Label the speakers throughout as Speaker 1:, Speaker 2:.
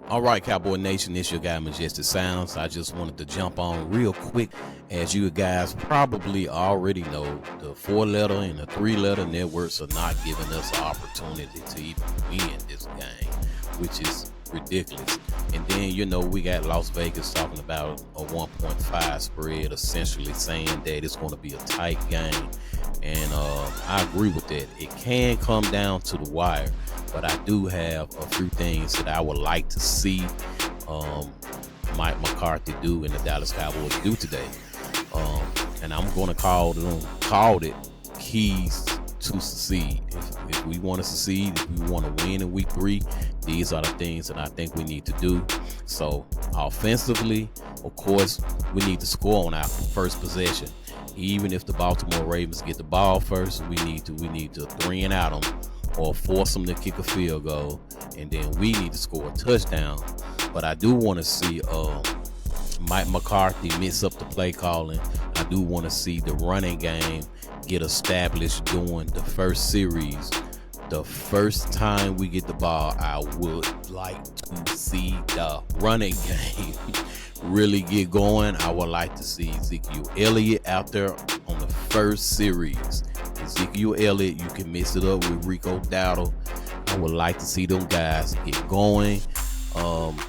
Speaker 1: All right, Cowboy Nation, it's your guy Majestic Sounds. I just wanted to jump on real quick. As you guys probably already know, the 4-letter and the 3-letter networks are not giving us an opportunity to even win this game, which is ridiculous. And then, we got Las Vegas talking about a 1.5 spread, essentially saying that it's going to be a tight game. And I agree with that. It can come down to the wire, but I do have a few things that I would like to see Mike McCarthy do and the Dallas Cowboys do today. And I'm going to call it keys to succeed. If we want to succeed, if we want to win in week 3, these are the things that I think we need to do. So offensively, of course, we need to score on our first possession. Even if the Baltimore Ravens get the ball first, we need to 3 and out them or force them to kick a field goal, and then we need to score a touchdown. But I do want to see Mike McCarthy mix up the play calling. I do want to see the running game get established during the first series. The first time we get the ball, I would like to see the running game really get going. I would like to see Ezekiel Elliott out there on the first series. Ezekiel Elliott, you can mix it up with Rico Dowdle. I would like to see them guys get going.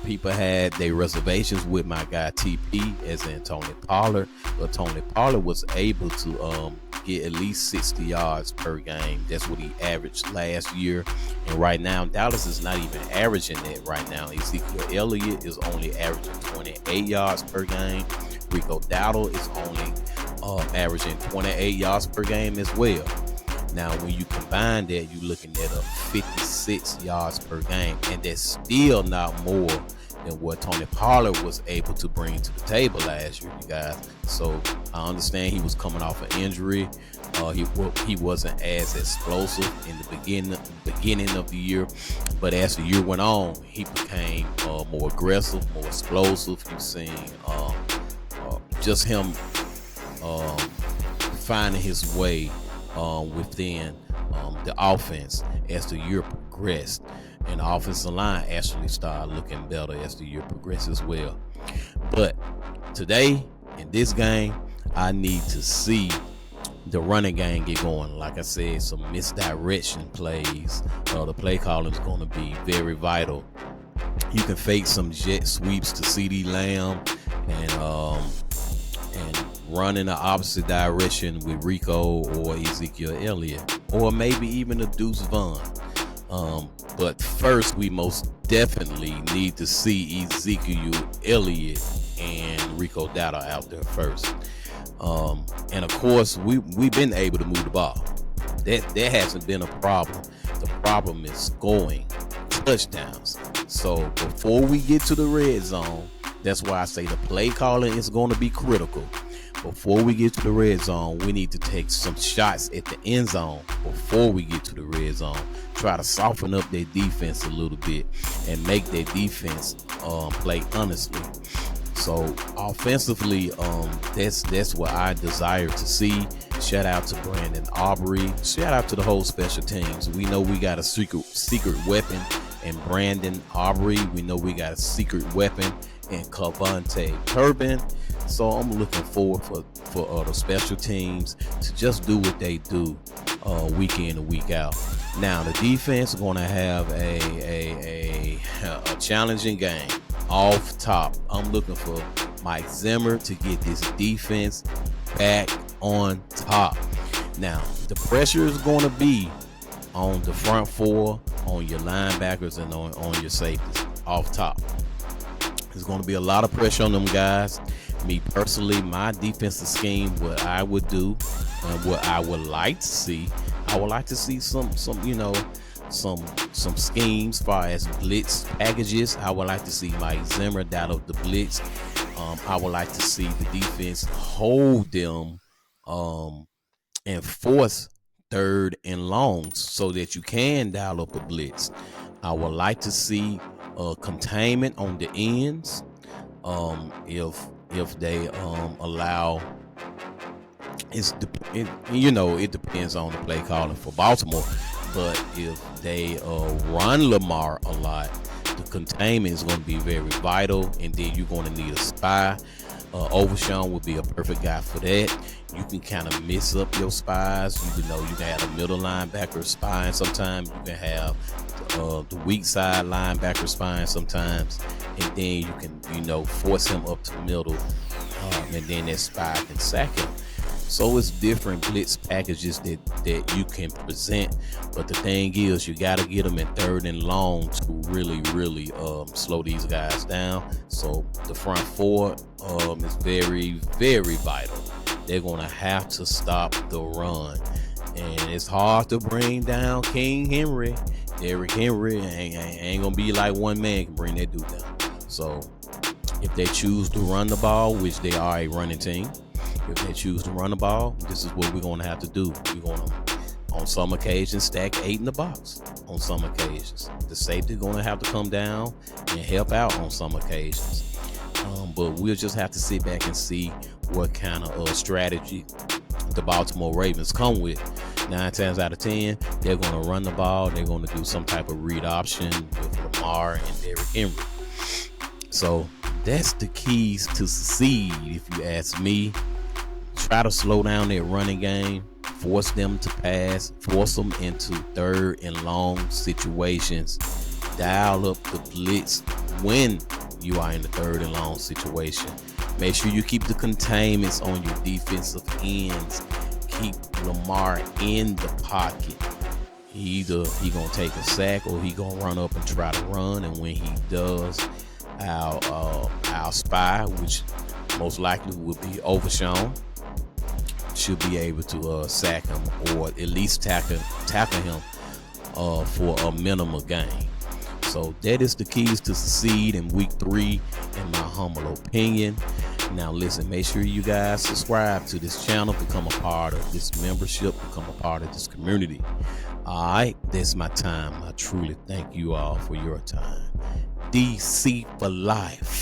Speaker 1: People had their reservations with my guy TP, as in Tony Pollard, but Tony Pollard was able to get at least 60 yards per game. That's what he averaged last year, and right now Dallas is not even averaging that right now. Ezekiel Elliott is only averaging 28 yards per game. Rico Dowdle is only averaging 28 yards per game as well. Now, when you combine that, you're looking at a 56 yards per game, and that's still not more than what Tony Pollard was able to bring to the table last year, you guys. So I understand he was coming off an injury. He wasn't as explosive in the beginning of the year, but as the year went on, he became more aggressive, more explosive. You've seen just him finding his way within the offense as the year progressed, and the offensive line actually started looking better as the year progressed as well. But today in this game, I need to see the running game get going. Like I said, some misdirection plays. The play calling is going to be very vital. You can fake some jet sweeps to CeeDee Lamb and run in the opposite direction with Rico or Ezekiel Elliott, or maybe even a Deuce Vaughn. But first, we most definitely need to see Ezekiel Elliott and Rico Dowdle out there first. And of course, we've been able to move the ball. That hasn't been a problem. The problem is scoring touchdowns. So before we get to the red zone, that's why I say the play calling is going to be critical. Before we get to the red zone, we need to take some shots at the end zone before we get to the red zone. Try to soften up their defense a little bit and make their defense play honestly. So offensively, that's what I desire to see. Shout out to Brandon Aubrey. Shout out to the whole special teams. We know we got a secret weapon in Brandon Aubrey. We know we got a secret weapon in Cavante Turbin. So I'm looking forward for the special teams to just do what they do week in and week out. Now the defense is going to have a challenging game off top. I'm looking for Mike Zimmer to get this defense back on top. Now the pressure is going to be on the front four, on your linebackers, and on your safeties off top. There's going to be a lot of pressure on them guys. Me personally, my defensive scheme, what I would do and what I would like to see, I would like to see some schemes as far as blitz packages. I would like to see Mike Zimmer dial up the blitz. I would like to see the defense hold them and force 3rd and longs so that you can dial up a blitz. I would like to see containment on the ends. If they allow, it depends on the play calling for Baltimore. But if they run Lamar a lot, the containment is going to be very vital, and then you're going to need a spy. Overshown would be a perfect guy for that. You can kind of mix up your spies. You can have a middle linebacker spying sometimes. You can have the weak side linebacker spying sometimes, and then you can force him up to the middle, and then that spy can sack him. So it's different blitz packages that you can present, but the thing is, you got to get them in 3rd and long to really slow these guys down. So the front 4 is very, very vital. They're gonna have to stop the run, and it's hard to bring down King Henry. Derrick Henry ain't gonna be like one man can bring that dude down. So if they choose to run the ball, which they are a running team, if they choose to run the ball, this is what we're going to have to do. We're going to, on some occasions, stack 8 in the box. On some occasions, the safety going to have to come down and help out on some occasions. But we'll just have to sit back and see what kind of strategy the Baltimore Ravens come with. 9 times out of 10, they're going to run the ball. They're going to do some type of read option with Lamar and Derrick Henry. So that's the keys to succeed, if you ask me. Try to slow down their running game, force them to pass, force them into 3rd and long situations, dial up the blitz when you are in the 3rd and long situation. Make sure you keep the containments on your defensive ends. Keep Lamar in the pocket. He gonna take a sack, or he gonna run up and try to run, and when he does, our spy, which most likely will be Overshown, should be able to sack him, or at least tackle him for a minimal gain. So that is the keys to succeed in week 3, in my humble opinion. Now listen, make sure you guys subscribe to this channel, become a part of this membership, become a part of this community. All right, that's my time. I truly thank you all for your time. DC for life.